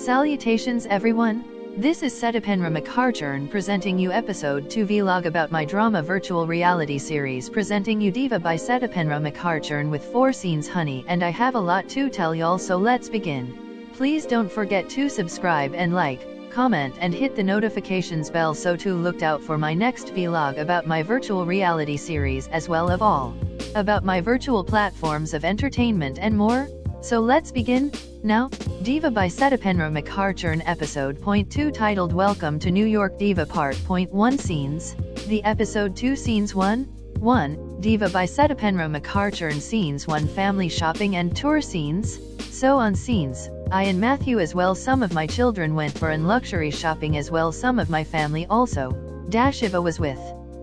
Salutations everyone, this is Setepenre McHartshorne presenting you episode 2 vlog about my drama virtual reality series presenting you Diva by Setepenre McHartshorne with 4 scenes honey, and I have a lot to tell y'all, so let's begin. Please don't forget to subscribe and like, comment and hit the notifications bell so to look out for my next vlog about my virtual reality series as well of all about my virtual platforms of entertainment and more. So let's begin. Now, Diva by Setepenre McHartshorne episode point 2 titled Welcome to New York Diva part point 1 scenes. The episode 2 scenes 1 Diva by Setepenre McHartshorne scenes 1 family shopping and tour scenes. So on scenes, I and Matthew as well some of my children went for an luxury shopping as well some of my family also. Diva was with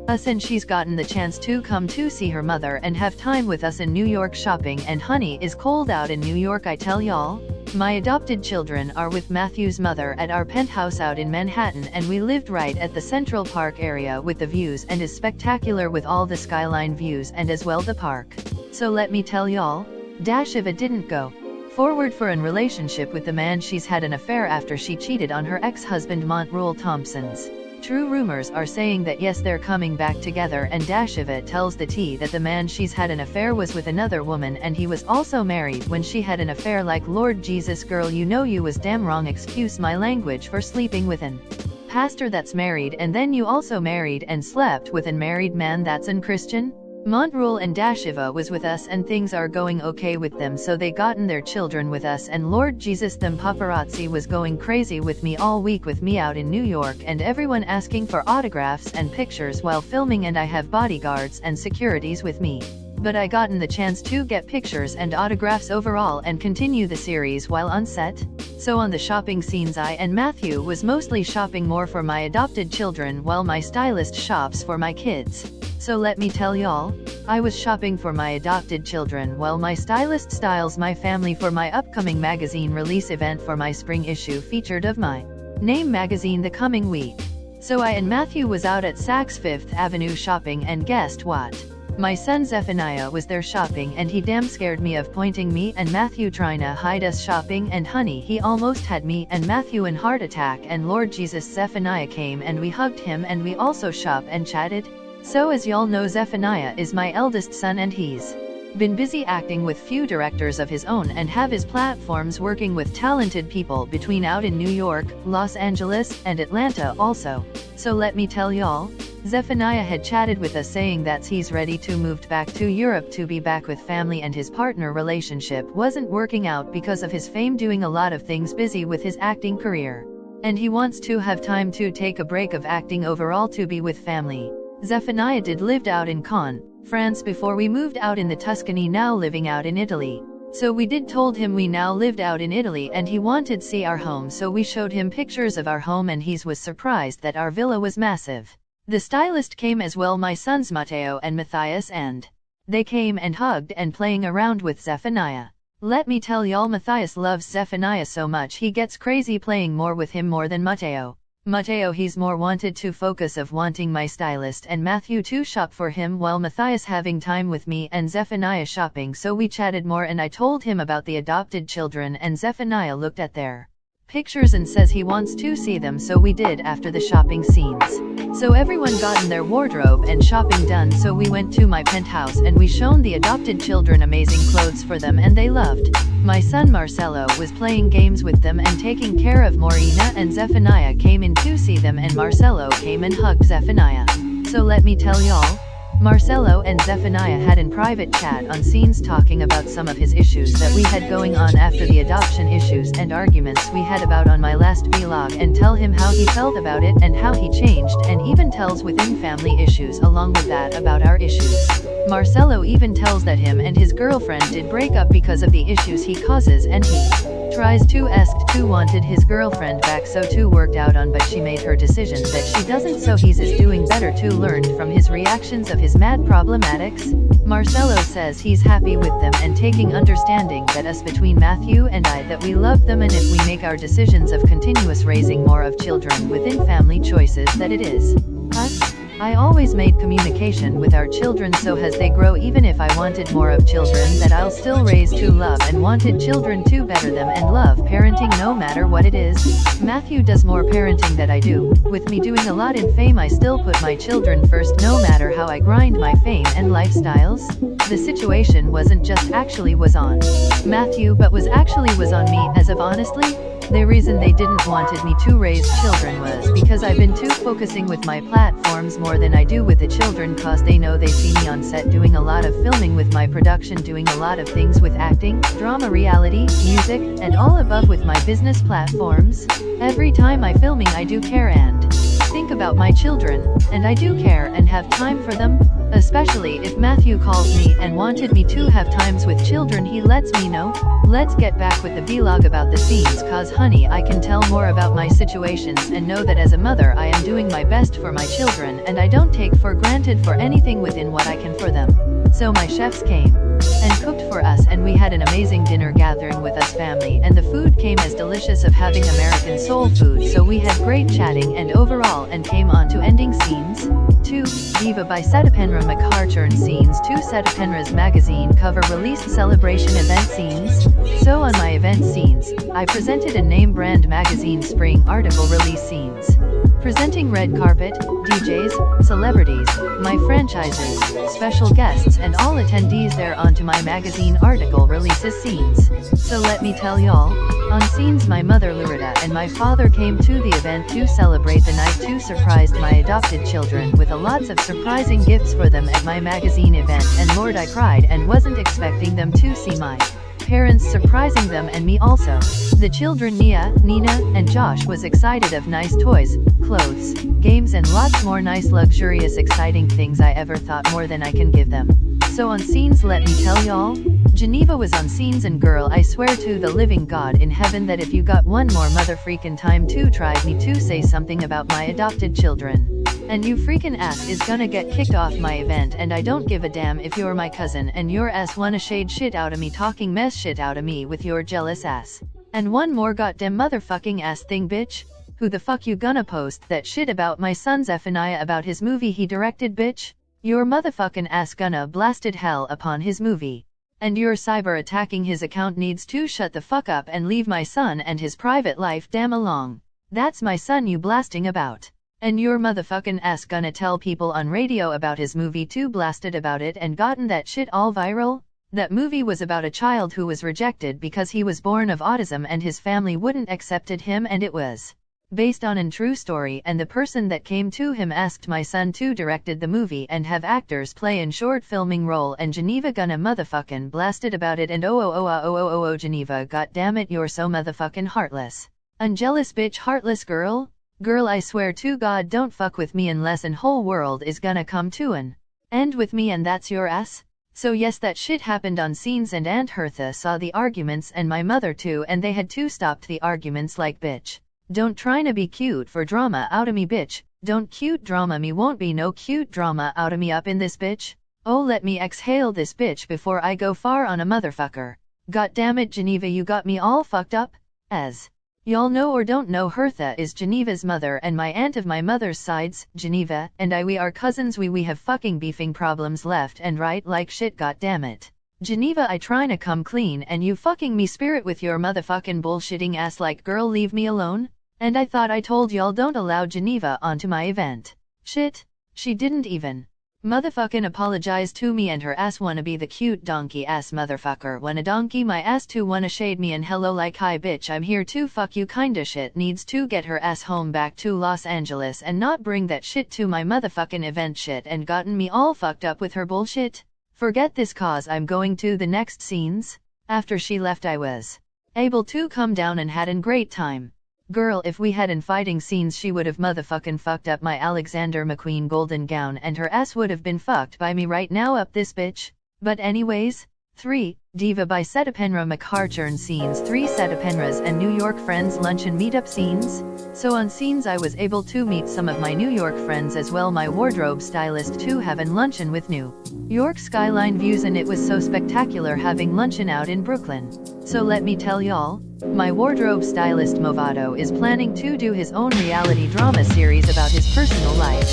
us and she's gotten the chance to come to see her mother and have time with us in New York shopping, and honey is cold out in New York I tell y'all. My adopted children are with Matthew's mother at our penthouse out in Manhattan, and we lived right at the Central Park area with the views and is spectacular with all the skyline views and as well the park. So let me tell y'all, Diva didn't go forward for an relationship with the man she's had an affair after she cheated on her ex-husband Montrell Thompson's. True rumors are saying that yes, they're coming back together, and Diva tells the tea that the man she's had an affair was with another woman and he was also married when she had an affair. Like Lord Jesus girl, you know you was damn wrong, excuse my language, for sleeping with an pastor that's married and then you also married and slept with an married man that's unchristian. Montrell and Diva was with us and things are going okay with them, so they gotten their children with us, and Lord Jesus, them paparazzi was going crazy with me all week with me out in New York and everyone asking for autographs and pictures while filming, and I have bodyguards and securities with me. But I gotten the chance to get pictures and autographs overall and continue the series while on set. So on the shopping scenes, I and Matthew was mostly shopping more for my adopted children while my stylist shops for my kids. So let me tell y'all, I was shopping for my adopted children while my stylist styles my family for my upcoming magazine release event for my spring issue featured of my name magazine the coming week. So I and Matthew was out at Saks Fifth Avenue shopping, and guessed what? My son Zephaniah was there shopping, and he damn scared me of pointing me and Matthew trying to hide us shopping, and honey, he almost had me and Matthew in heart attack, and Lord Jesus, Zephaniah came and we hugged him and we also shop and chatted. So as y'all know, Zephaniah is my eldest son and he's been busy acting with few directors of his own and have his platforms working with talented people between out in New York, Los Angeles, and Atlanta also. So let me tell y'all, Zephaniah had chatted with us saying that he's ready to move back to Europe to be back with family, and his partner relationship wasn't working out because of his fame doing a lot of things busy with his acting career. And he wants to have time to take a break of acting overall to be with family. Zephaniah did lived out in Caen, France before we moved out in the Tuscany, now living out in Italy. So we did told him we now lived out in Italy and he wanted see our home, so we showed him pictures of our home and he was surprised that our villa was massive. The stylist came as well, my sons Matteo and Matthias, and they came and hugged and playing around with Zephaniah. Let me tell y'all, Matthias loves Zephaniah so much he gets crazy playing more with him more than Matteo. Matteo he's more wanted to focus of wanting my stylist and Matthew to shop for him, while Matthias having time with me and Zephaniah shopping, so we chatted more and I told him about the adopted children, and Zephaniah looked at their pictures and says he wants to see them, so we did after the shopping scenes. So everyone gotten their wardrobe and shopping done, so we went to my penthouse and we shown the adopted children amazing clothes for them and they loved. My son Marcelo was playing games with them and taking care of Morena, and Zephaniah came in to see them and Marcelo came and hugged Zephaniah. So let me tell y'all, Marcelo and Zephaniah had in private chat on scenes talking about some of his issues that we had going on after the adoption issues and arguments we had about on my last vlog, and tell him how he felt about it and how he changed, and even tells within family issues along with that about our issues. Marcelo even tells that him and his girlfriend did break up because of the issues he causes, and he tries to ask to wanted his girlfriend back, so to worked out on, but she made her decision that she doesn't, so he's is doing better to learn from his reactions of his mad problematics. Marcelo says he's happy with them and taking understanding that us between Matthew and I that we love them, and if we make our decisions of continuous raising more of children within family choices that it is us I always made communication with our children so as they grow, even if I wanted more of children, that I'll still raise to love and wanted children to better them and love parenting no matter what it is. Matthew does more parenting than I do. With me doing a lot in fame, I still put my children first no matter how I grind my fame and lifestyles. The situation wasn't just actually was on Matthew but was on me, as of honestly. The reason they didn't wanted me to raise children was because I've been too focusing with my platforms more than I do with the children, cause they know they see me on set doing a lot of filming with my production, doing a lot of things with acting, drama, reality, music, and all above with my business platforms. Every time I filming I do care and think about my children, and I do care and have time for them. Especially if Matthew calls me and wanted me to have times with children, he lets me know. Let's get back with the vlog about the scenes, cause honey, I can tell more about my situations and know that as a mother I am doing my best for my children, and I don't take for granted for anything within what I can for them. So my chefs came and cooked for us, and we had an amazing dinner gathering with us family, and the food came as delicious of having American soul food, so we had great chatting and overall, and came on to ending scenes. 2. Diva by Setepenre McHartshorne. Scenes 2. Setepenre's magazine cover released celebration event scenes. So on my event scenes, I presented a name brand magazine spring article release scenes. Presenting red carpet, DJs, celebrities, my franchises, special guests and all attendees there onto my magazine article releases scenes. So let me tell y'all, on scenes my mother Loretta and my father came to the event to celebrate the night, to surprised my adopted children with a lots of surprising gifts for them at my magazine event, and Lord I cried and wasn't expecting them to see my parents surprising them and me also. The children Nia, Nina, and Josh was excited of nice toys, clothes, games and lots more nice luxurious exciting things I ever thought more than I can give them. So on scenes let me tell y'all, Geneva was on scenes, and girl I swear to the living God in heaven that if you got one more mother freaking time to try me to say something about my adopted children, and you freaking ass is gonna get kicked off my event, and I don't give a damn if you're my cousin and your ass wanna shade shit out of me, talking mess shit out of me with your jealous ass. And one more goddamn motherfucking ass thing, bitch. Who the fuck you gonna post that shit about my son's FNI about his movie he directed, bitch? Your motherfucking ass gonna blasted hell upon his movie. And your cyber attacking his account needs to shut the fuck up and leave my son and his private life damn along. That's my son you blasting about. And your motherfucking ass gonna tell people on radio about his movie too, blasted about it and gotten that shit all viral? That movie was about a child who was rejected because he was born of autism and his family wouldn't accepted him, and it was based on a true story, and the person that came to him asked my son to directed the movie and have actors play in short filming role, and Geneva gonna motherfucking blasted about it, and oh Geneva, god damn it, you're so motherfucking heartless. Unjealous bitch, heartless girl. Girl I swear to God don't fuck with me unless an whole world is gonna come to an end with me, and that's your ass. So yes, that shit happened on scenes, and Aunt Hertha saw the arguments and my mother too, and they had to stop the arguments like, bitch, don't tryna be cute for drama out of me, bitch. Don't cute drama me, won't be no cute drama out of me up in this bitch. Oh let me exhale this bitch before I go far on a motherfucker. God damn it Geneva, you got me all fucked up. As y'all know or don't know, Hertha is Geneva's mother, and my aunt of my mother's sides, Geneva, and we are cousins. We have fucking beefing problems left and right like shit, god damn it. Geneva, I tryna come clean and you fucking me spirit with your motherfucking bullshitting ass, like girl leave me alone. And I thought I told y'all don't allow Geneva onto my event. Shit, she didn't even motherfucking apologize to me, and her ass wanna be the cute donkey ass motherfucker, wanna donkey my ass to wanna shade me and hello like hi bitch I'm here to fuck you kinda shit, needs to get her ass home back to Los Angeles and not bring that shit to my motherfucking event shit, and gotten me all fucked up with her bullshit. Forget this cause I'm going to the next scenes. After she left I was able to come down and had a great time. Girl, if we hadn't fighting scenes she would have motherfucking fucked up my Alexander McQueen golden gown, and her ass would have been fucked by me right now up this bitch. But anyways. 3. Diva by Setepenre McHartshorne. Scenes 3. Setepenre's and New York friends luncheon meetup scenes. So on scenes I was able to meet some of my New York friends as well, my wardrobe stylist to have an luncheon with New York skyline views, and it was so spectacular having luncheon out in Brooklyn. So let me tell y'all, my wardrobe stylist Movado is planning to do his own reality drama series about his personal life.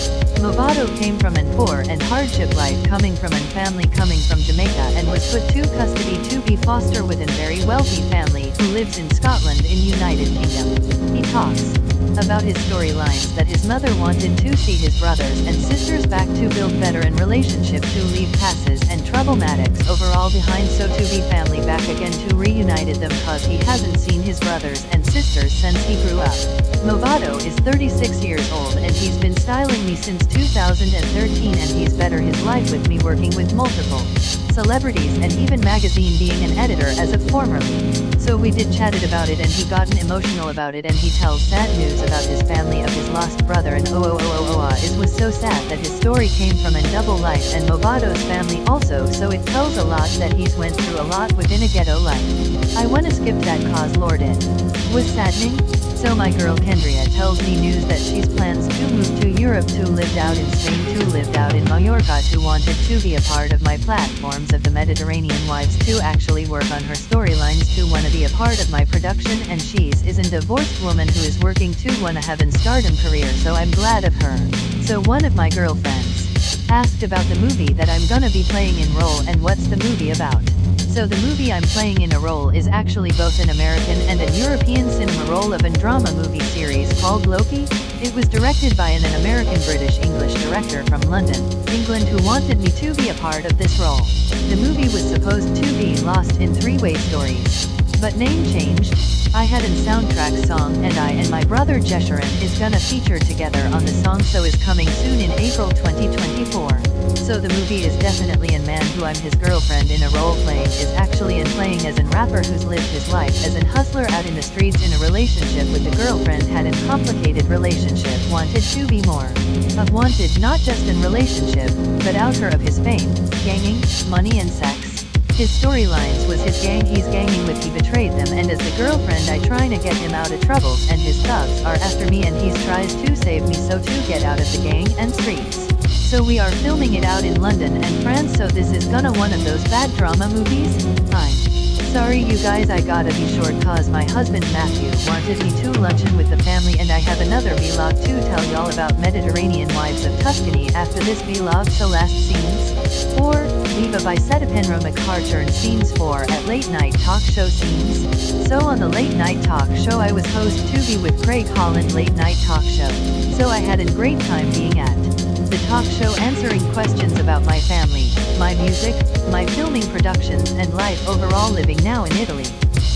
Movado came from an poor and hardship life, coming from an family coming from Jamaica, and was put to custody to be foster with a very wealthy family who lives in Scotland in United Kingdom. He talks about his storylines that his mother wanted to see his brothers and sisters back to build better in relationship to leave passes and problematics overall behind, so to be family back again to reunited them cause he hasn't seen his brothers and sisters since he grew up. Movado is 36 years old and he's been styling me since 2013, and he's better his life with me working with multiple celebrities and even magazine being an editor as of formerly. So we did chatted about it and he gotten emotional about it, and he tells sad news about his family of his lost brother, and it was so sad that his story came from a double life and Movado's family also, so it tells a lot that he's went through a lot within a ghetto life. I wanna skip that cause Lord it was saddening. So my girl Kendria tells me news that she's plans to move to Europe, to lived out in Spain, to lived out in Mallorca, to wanted to be a part of my platforms of the Mediterranean wives, to actually work on her storylines, to wanna be a part of my production, and she's a divorced woman who is working to wanna have an stardom career, so I'm glad of her. So one of my girlfriends asked about the movie that I'm gonna be playing in role and what's the movie about. So the movie I'm playing in a role is actually both an American and an European cinema role of a drama movie series called Loki. It was directed by an American British English director from London, England, who wanted me to be a part of this role. The movie was supposed to be Lost in Three-Way Stories, but name changed. I had a soundtrack song, and I and my brother Jesharon is gonna feature together on the song, so is coming soon in April 2024. So the movie is definitely a man who I'm his girlfriend in a role playing is actually in playing as an rapper who's lived his life as an hustler out in the streets in a relationship with the girlfriend, had a complicated relationship, wanted to be more of wanted, not just in relationship, but out her of his fame, ganging, money and sex. His storylines was his gang he's ganging with, he betrayed them, and as the girlfriend I trying to get him out of troubles, and his thugs are after me and he's tries to save me, so to get out of the gang and streets. So we are filming it out in London and France, so this is gonna one of those bad drama movies. I'm sorry you guys, I gotta be short cause my husband Matthew wanted me to luncheon with the family, and I have another vlog to tell y'all about Mediterranean wives of Tuscany after this vlog. So last scenes 4, Diva by Setepenre McHartshorne, scenes 4 at late night talk show scenes. So on the late night talk show I was host to be with Craig Holland late night talk show. So I had a great time being at the talk show answering questions about my family, my music, my filming productions and life overall living now in Italy.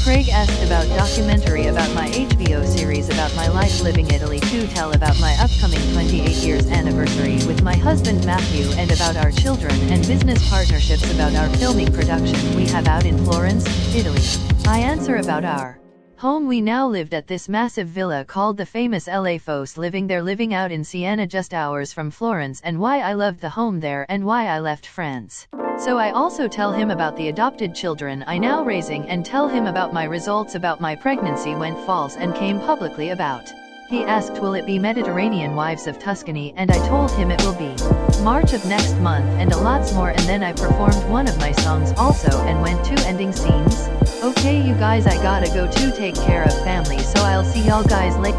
Craig asked about documentary about my HBO series about my life living Italy, to tell about my upcoming 28 years anniversary with my husband Matthew, and about our children and business partnerships about our filming production we have out in Florence, Italy. I answer about our home we now lived at this massive villa called the famous LA Fosse, living out in Siena just hours from Florence, and why I loved the home there and why I left France. So I also tell him about the adopted children I now raising, and tell him about my results about my pregnancy went false and came publicly about. He asked will it be Mediterranean Wives of Tuscany, and I told him it will be March of next month, and a lots more, and then I performed one of my songs also and went to ending scenes. Okay you guys, I gotta go to take care of family, so I'll see y'all guys later.